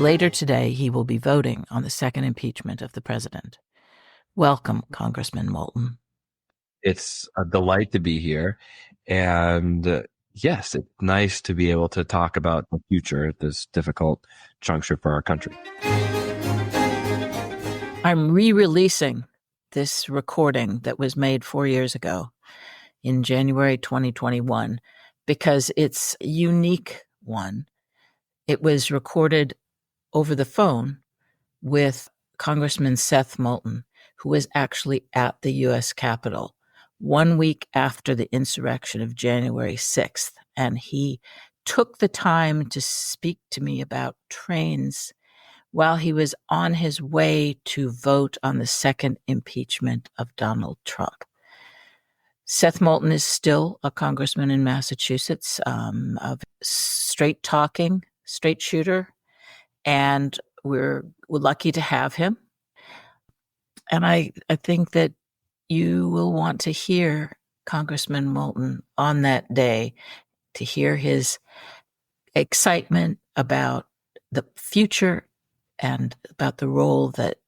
because later today he will be voting on the second impeachment of the president. Welcome, Congressman Moulton. It's a delight to be here. And yes, it's nice to be able to talk about the future at this difficult juncture for our country. I'm re-releasing this recording that was made 4 years ago in January 2021 because it's a unique one. It was recorded over the phone with Congressman Seth Moulton, who was actually at the U.S. Capitol 1 week after the insurrection of January 6th. And he took the time to speak to me about trains while he was on his way to vote on the second impeachment of Donald Trump. Seth Moulton is still a congressman in Massachusetts, a straight talking, straight shooter, and we're lucky to have him. And I think that you will want to hear Congressman Moulton on that day, to hear his excitement about the future and about the role that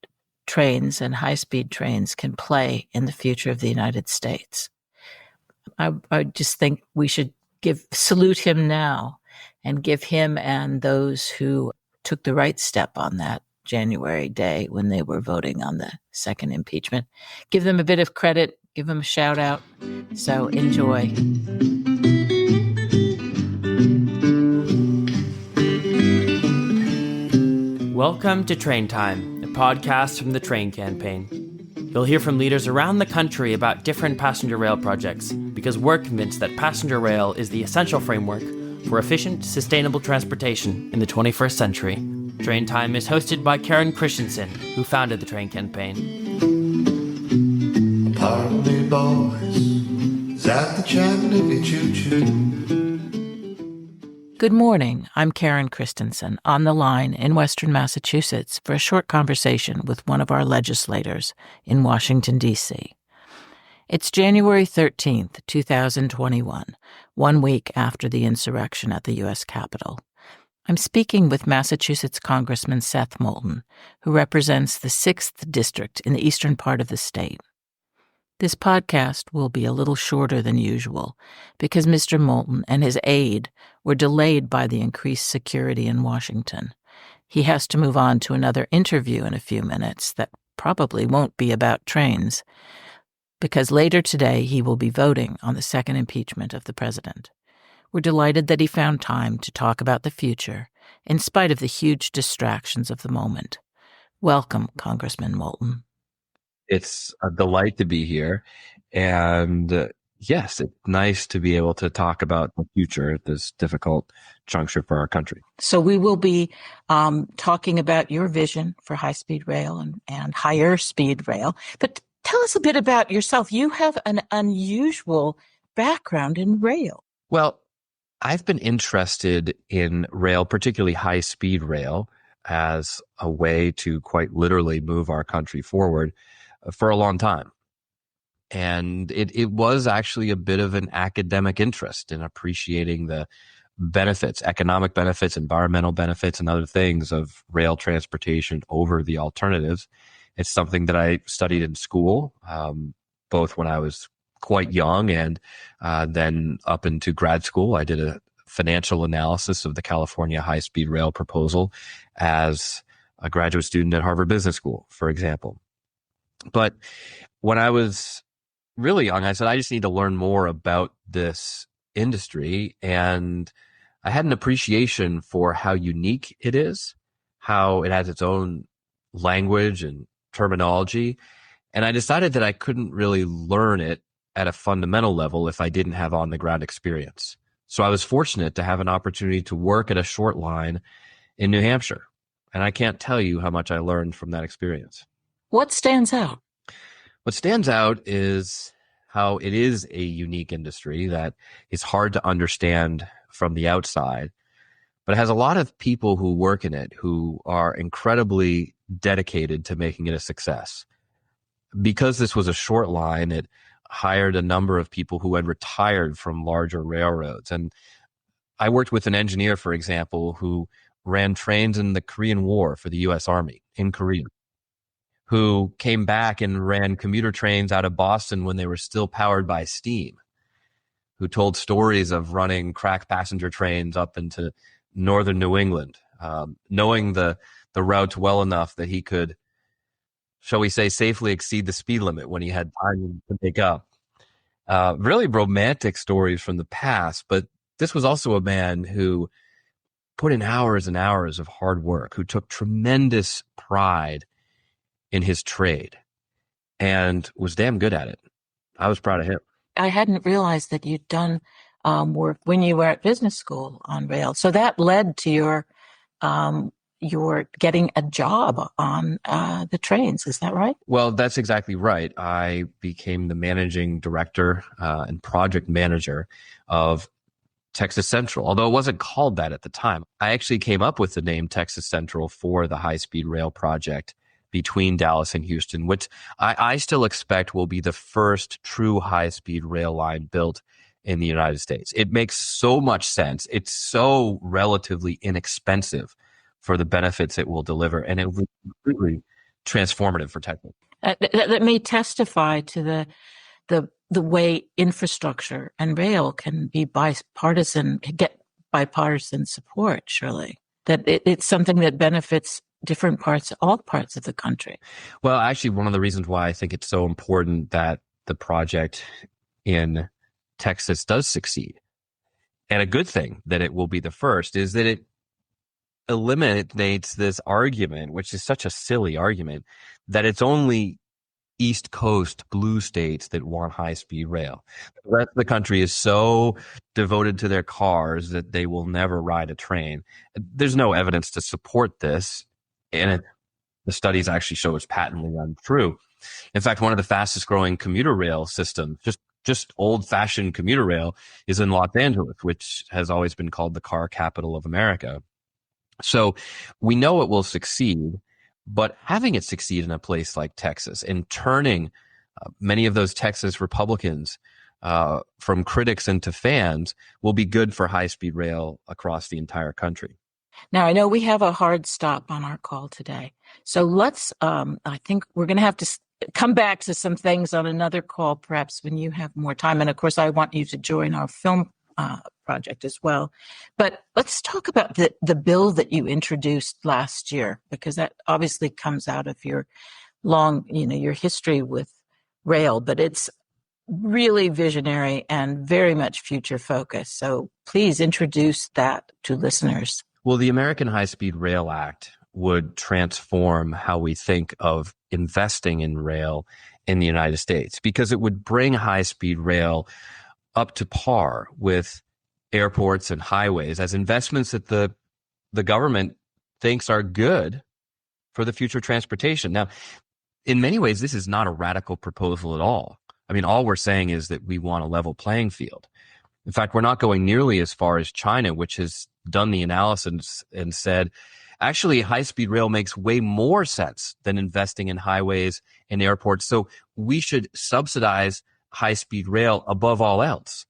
trains and high-speed trains can play in the future of the United States. I just think we should salute him now and give him and those who took the right step on that January day when they were voting on the second impeachment. Give them a bit of credit, give them a shout out. So enjoy. Welcome to Train Time, a podcast from the Train Campaign. You'll hear from leaders around the country about different passenger rail projects, because we're convinced that passenger rail is the essential framework for efficient, sustainable transportation in the 21st century. Train Time is hosted by Karen Christensen, who founded the Train Campaign. Pardon me, boys, is that the Chattanooga choo-choo? Good morning. I'm Karen Christensen, on the line in Western Massachusetts for a short conversation with one of our legislators in Washington, D.C. It's January 13th, 2021, 1 week after the insurrection at the U.S. Capitol. I'm speaking with Massachusetts Congressman Seth Moulton, who represents the 6th District in the eastern part of the state. This podcast will be a little shorter than usual because Mr. Moulton and his aide were delayed by the increased security in Washington. He has to move on to another interview in a few minutes that probably won't be about trains, because later today he will be voting on the second impeachment of the president. We're delighted that he found time to talk about the future in spite of the huge distractions of the moment. Welcome, Congressman Moulton. It's a delight to be here. And yes, it's nice to be able to talk about the future at this difficult juncture for our country. So we will be talking about your vision for high-speed rail and higher speed rail. But tell us a bit about yourself. You have an unusual background in rail. Well, I've been interested in rail, particularly high-speed rail, as a way to quite literally move our country forward for a long time. And it was actually a bit of an academic interest in appreciating the benefits, economic benefits, environmental benefits, and other things of rail transportation over the alternatives. It's something that I studied in school, both when I was quite young and then up into grad school. I did a financial analysis of the California high-speed rail proposal as a graduate student at Harvard Business School, for example. But when I was really young, I said, I just need to learn more about this industry. And I had an appreciation for how unique it is, how it has its own language and terminology. And I decided that I couldn't really learn it at a fundamental level if I didn't have on-the-ground experience. So I was fortunate to have an opportunity to work at a short line in New Hampshire. And I can't tell you how much I learned from that experience. What stands out? What stands out is how it is a unique industry that is hard to understand from the outside, but it has a lot of people who work in it who are incredibly dedicated to making it a success. Because this was a short line, it hired a number of people who had retired from larger railroads. And I worked with an engineer, for example, who ran trains in the Korean War for the U.S. Army in Korea, who came back and ran commuter trains out of Boston when they were still powered by steam, who told stories of running crack passenger trains up into northern New England, knowing the route well enough that he could, shall we say, safely exceed the speed limit when he had time to make up. Really romantic stories from the past, but this was also a man who put in hours and hours of hard work, who took tremendous pride in his trade and was damn good at it. I was proud of him. I hadn't realized that you'd done work when you were at business school on rail. So that led to your getting a job on the trains. Is that right? Well, that's exactly right. I became the managing director and project manager of Texas Central, although it wasn't called that at the time. I actually came up with the name Texas Central for the high-speed rail project between Dallas and Houston, which I still expect will be the first true high-speed rail line built in the United States. It makes so much sense. It's so relatively inexpensive for the benefits it will deliver, and it will be completely transformative for Texas. That may testify to the way infrastructure and rail can be bipartisan, get bipartisan support, surely. That it's something that benefits all parts of the country. Well, actually, one of the reasons why I think it's so important that the project in Texas does succeed, and a good thing that it will be the first, is that it eliminates this argument, which is such a silly argument, that it's only East Coast blue states that want high-speed rail. The rest of the country is so devoted to their cars that they will never ride a train. There's no evidence to support this, and the studies actually show it's patently untrue. In fact, one of the fastest growing commuter rail systems, just old-fashioned commuter rail, is in Los Angeles, which has always been called the car capital of America. So we know it will succeed, but having it succeed in a place like Texas and turning many of those Texas Republicans from critics into fans will be good for high-speed rail across the entire country. Now, I know we have a hard stop on our call today. So let's, I think we're going to have to come back to some things on another call, perhaps when you have more time. And of course, I want you to join our film project as well. But let's talk about the bill that you introduced last year, because that obviously comes out of your long, your history with rail, but it's really visionary and very much future focused. So please introduce that to listeners. Well, the American High-Speed Rail Act would transform how we think of investing in rail in the United States, because it would bring high-speed rail up to par with airports and highways as investments that the government thinks are good for the future transportation. Now, in many ways, this is not a radical proposal at all. I mean, all we're saying is that we want a level playing field. In fact, we're not going nearly as far as China, which has done the analysis and said, actually, high-speed rail makes way more sense than investing in highways and airports. So we should subsidize high-speed rail above all else.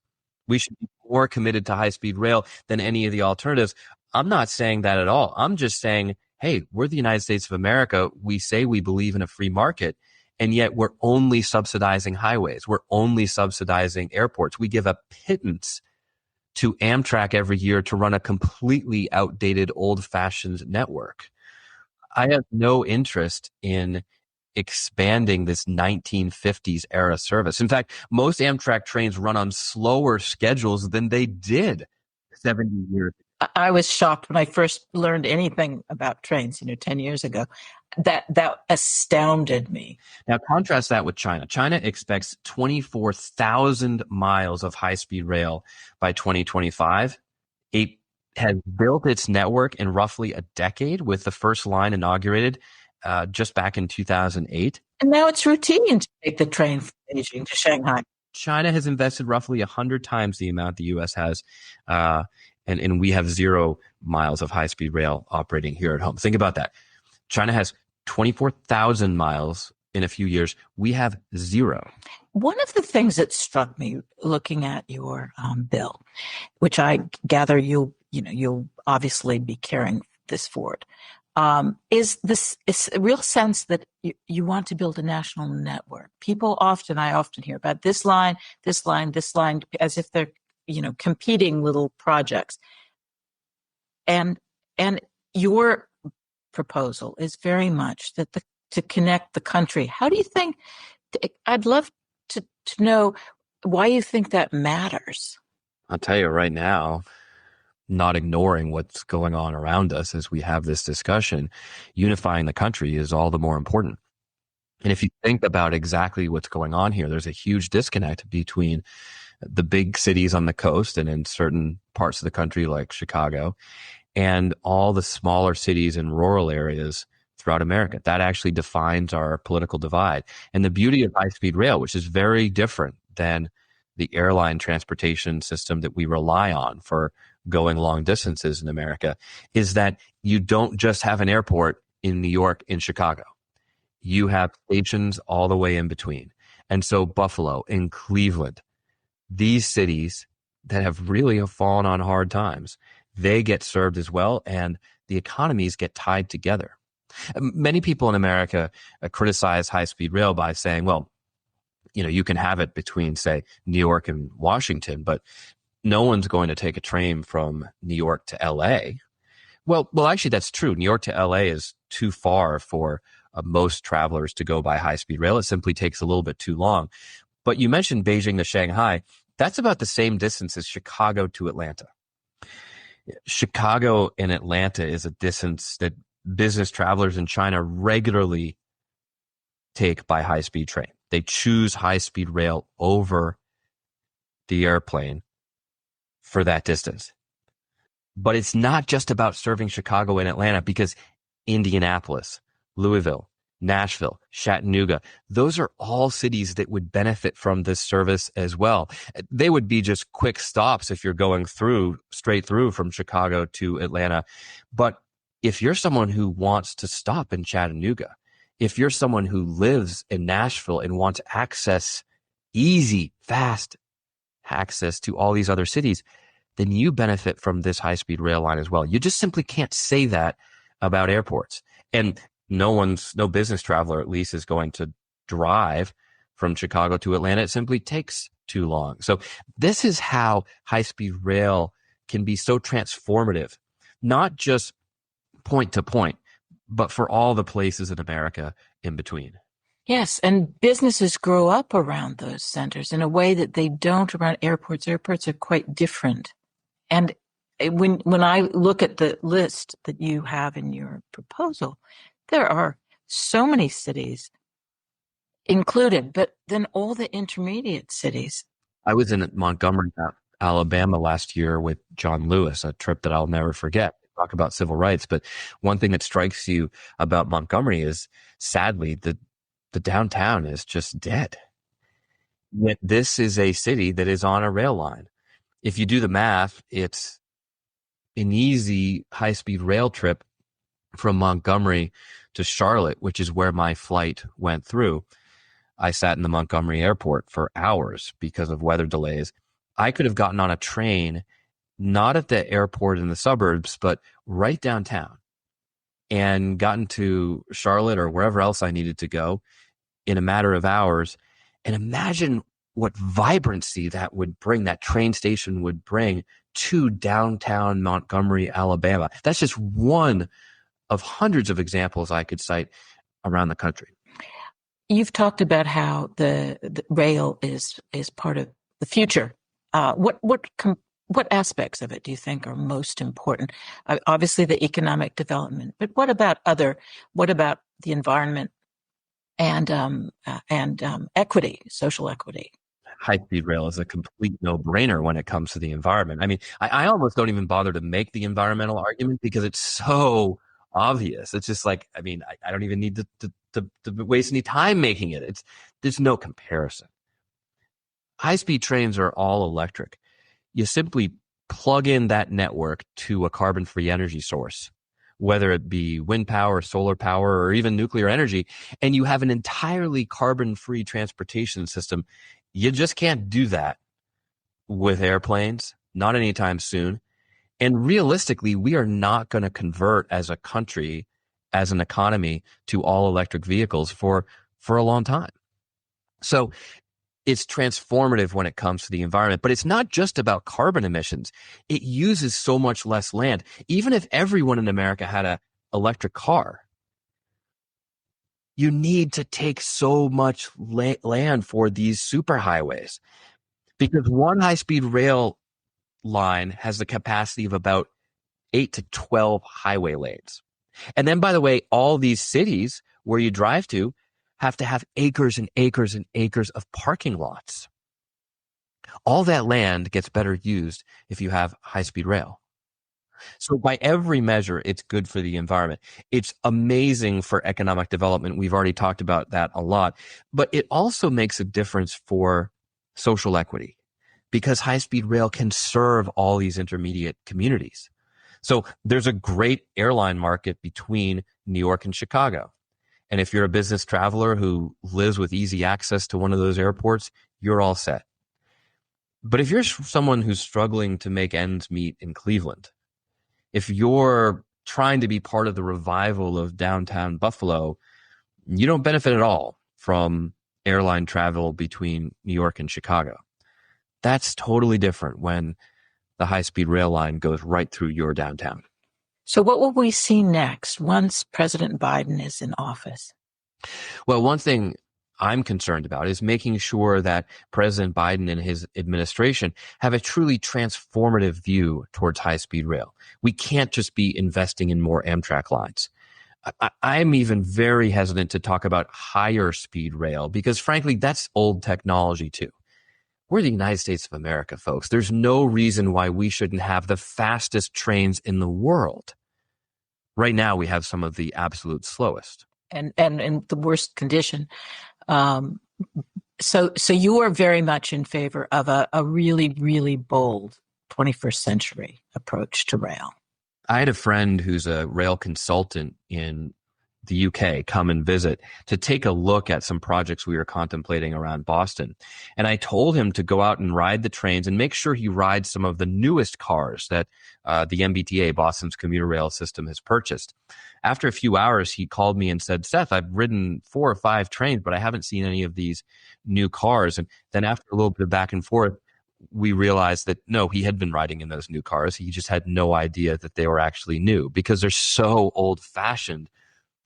We should be more committed to high-speed rail than any of the alternatives. I'm not saying that at all. I'm just saying, hey, we're the United States of America. We say we believe in a free market, and yet we're only subsidizing highways. We're only subsidizing airports. We give a pittance to Amtrak every year to run a completely outdated, old-fashioned network. I have no interest in expanding this 1950s era service. In fact, most Amtrak trains run on slower schedules than they did 70 years ago. I was shocked when I first learned anything about trains, 10 years ago. That astounded me. Now, contrast that with China. China expects 24,000 miles of high-speed rail by 2025. It has built its network in roughly a decade, with the first line inaugurated just back in 2008. And now it's routine to take the train from Beijing to Shanghai. China has invested roughly 100 times the amount the U.S. has, and we have 0 miles of high-speed rail operating here at home. Think about that. China has 24,000 miles in a few years. We have 0. One of the things that struck me looking at your bill, which I gather you'll obviously be carrying this forward, is a real sense that you want to build a national network. I often hear about this line, as if they're, competing little projects. And your proposal is very much that to connect the country. How do you think? I'd love to know why you think that matters. I'll tell you right now, not ignoring what's going on around us as we have this discussion, unifying the country is all the more important. And if you think about exactly what's going on here, there's a huge disconnect between the big cities on the coast and in certain parts of the country like Chicago and all the smaller cities and rural areas throughout America. That actually defines our political divide. And the beauty of high-speed rail, which is very different than the airline transportation system that we rely on for going long distances in America, is that you don't just have an airport in New York and Chicago. You have stations all the way in between. And so Buffalo and Cleveland, these cities that have really fallen on hard times, they get served as well, and the economies get tied together. Many people in America criticize high-speed rail by saying, well, you can have it between, say, New York and Washington, but no one's going to take a train from New York to LA. Well, actually, that's true. New York to LA is too far for most travelers to go by high-speed rail. It simply takes a little bit too long. But you mentioned Beijing to Shanghai. That's about the same distance as Chicago to Atlanta. Chicago and Atlanta is a distance that business travelers in China regularly take by high-speed train. They choose high-speed rail over the airplane for that distance. But it's not just about serving Chicago and Atlanta, because Indianapolis, Louisville, Nashville, Chattanooga, those are all cities that would benefit from this service as well. They would be just quick stops if you're going straight through from Chicago to Atlanta. But if you're someone who wants to stop in Chattanooga, if you're someone who lives in Nashville and wants easy, fast access to all these other cities, then you benefit from this high-speed rail line as well. You just simply can't say that about airports. And no business traveler, at least, is going to drive from Chicago to Atlanta. It simply takes too long. So this is how high-speed rail can be so transformative, not just point to point, but for all the places in America in between. Yes, and businesses grow up around those centers in a way that they don't around airports. Airports are quite different. And when I look at the list that you have in your proposal, there are so many cities included, but then all the intermediate cities. I was in Montgomery, Alabama last year with John Lewis, a trip that I'll never forget. Talk about civil rights. But one thing that strikes you about Montgomery is, sadly, the downtown is just dead. Yet this is a city that is on a rail line. If you do the math, it's an easy high-speed rail trip from Montgomery to Charlotte, which is where my flight went through. I sat in the Montgomery airport for hours because of weather delays. I could have gotten on a train, not at the airport in the suburbs, but right downtown, and gotten to Charlotte or wherever else I needed to go in a matter of hours. And imagine what vibrancy that would bring, that train station would bring to downtown Montgomery, Alabama. That's just one of hundreds of examples I could cite around the country. You've talked about how the rail is part of the future. What aspects of it do you think are most important? Obviously, the economic development, but what about the environment and equity, social equity? High-speed rail is a complete no-brainer when it comes to the environment. I mean, I almost don't even bother to make the environmental argument because it's so obvious. It's just like, I mean, I don't even need to waste any time making it. There's no comparison. High-speed trains are all electric. You simply plug in that network to a carbon-free energy source, whether it be wind power, solar power, or even nuclear energy, and you have an entirely carbon-free transportation system. You just can't do that with airplanes, not anytime soon. And realistically, we are not going to convert as a country, as an economy, to all electric vehicles for a long time. So it's transformative when it comes to the environment, but it's not just about carbon emissions. It uses so much less land. Even if everyone in America had an electric car, you need to take so much land for these superhighways, because one high-speed rail line has the capacity of about 8 to 12 highway lanes. And then, by the way, all these cities where you drive to have acres and acres and acres of parking lots. All that land gets better used if you have high-speed rail. So by every measure, it's good for the environment. It's amazing for economic development. We've already talked about that a lot. But it also makes a difference for social equity, because high-speed rail can serve all these intermediate communities. So there's a great airline market between New York and Chicago. And if you're a business traveler who lives with easy access to one of those airports, you're all set. But if you're someone who's struggling to make ends meet in Cleveland, if you're trying to be part of the revival of downtown Buffalo, you don't benefit at all from airline travel between New York and Chicago. That's totally different when the high-speed rail line goes right through your downtown. So what will we see next once President Biden is in office? Well, one thing I'm concerned about is making sure that President Biden and his administration have a truly transformative view towards high-speed rail. We can't just be investing in more Amtrak lines. I'm even very hesitant to talk about higher speed rail because, frankly, that's old technology too. We're the United States of America, folks. There's no reason why we shouldn't have the fastest trains in the world. Right now, we have some of the absolute slowest. And in the worst condition. So you are very much in favor of a really, really bold 21st century approach to rail. I had a friend who's a rail consultant in the UK come and visit to take a look at some projects we were contemplating around Boston. And I told him to go out and ride the trains and make sure he rides some of the newest cars that the MBTA, Boston's commuter rail system, has purchased. After a few hours, he called me and said, Seth, I've ridden 4 or 5 trains, but I haven't seen any of these new cars. And then after a little bit of back and forth, we realized that no, he had been riding in those new cars. He just had no idea that they were actually new because they're so old-fashioned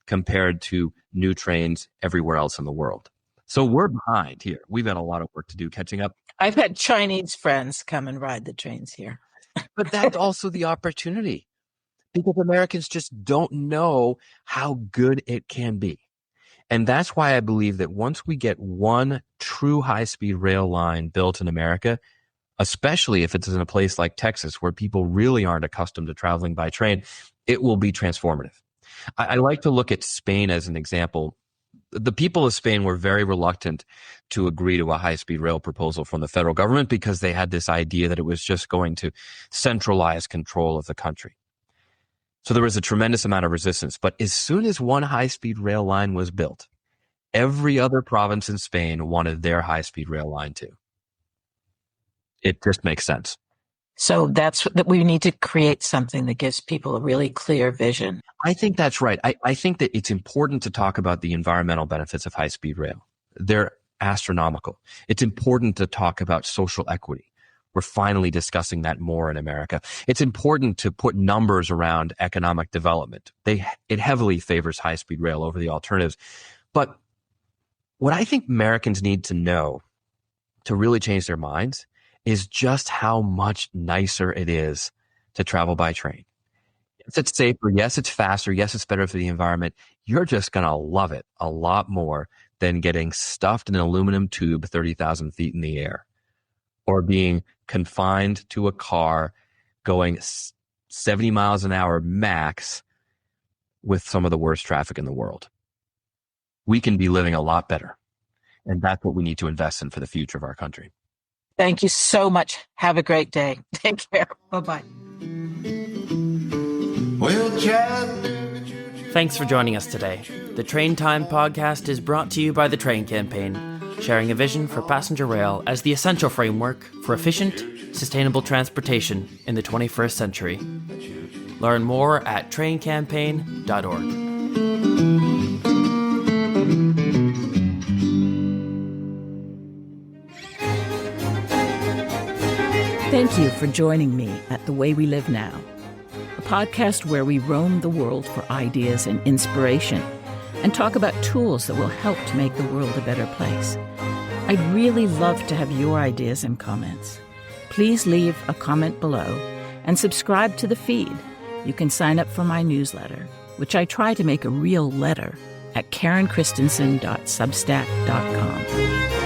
compared to new trains everywhere else in the world. So we're behind here. We've got a lot of work to do catching up. I've had Chinese friends come and ride the trains here. But that's also the opportunity, because Americans just don't know how good it can be. And that's why I believe that once we get one true high-speed rail line built in America, especially if it's in a place like Texas where people really aren't accustomed to traveling by train, it will be transformative. I like to look at Spain as an example. The people of Spain were very reluctant to agree to a high-speed rail proposal from the federal government because they had this idea that it was just going to centralize control of the country. So there was a tremendous amount of resistance. But as soon as one high-speed rail line was built, every other province in Spain wanted their high-speed rail line too. It just makes sense. So that's that we need to create something that gives people a really clear vision. I think that's right. I think that it's important to talk about the environmental benefits of high-speed rail. They're astronomical. It's important to talk about social equity. We're finally discussing that more in America. It's important to put numbers around economic development. It heavily favors high-speed rail over the alternatives. But what I think Americans need to know to really change their minds is just how much nicer it is to travel by train. Yes, it's safer. Yes, it's faster. Yes, it's better for the environment. You're just going to love it a lot more than getting stuffed in an aluminum tube 30,000 feet in the air, or being confined to a car going 70 miles an hour max with some of the worst traffic in the world. We can be living a lot better. And that's what we need to invest in for the future of our country. Thank you so much. Have a great day. Take care. Bye-bye. Well, Chad. Thanks for joining us today. The Train Time podcast is brought to you by the Train Campaign. sharing a vision for passenger rail as the essential framework for efficient, sustainable transportation in the 21st century. Learn more at traincampaign.org. Thank you for joining me at The Way We Live Now, a podcast where we roam the world for ideas and inspiration and talk about tools that will help to make the world a better place. I'd really love to have your ideas and comments. Please leave a comment below and subscribe to the feed. You can sign up for my newsletter, which I try to make a real letter, at KarenChristensen.substack.com.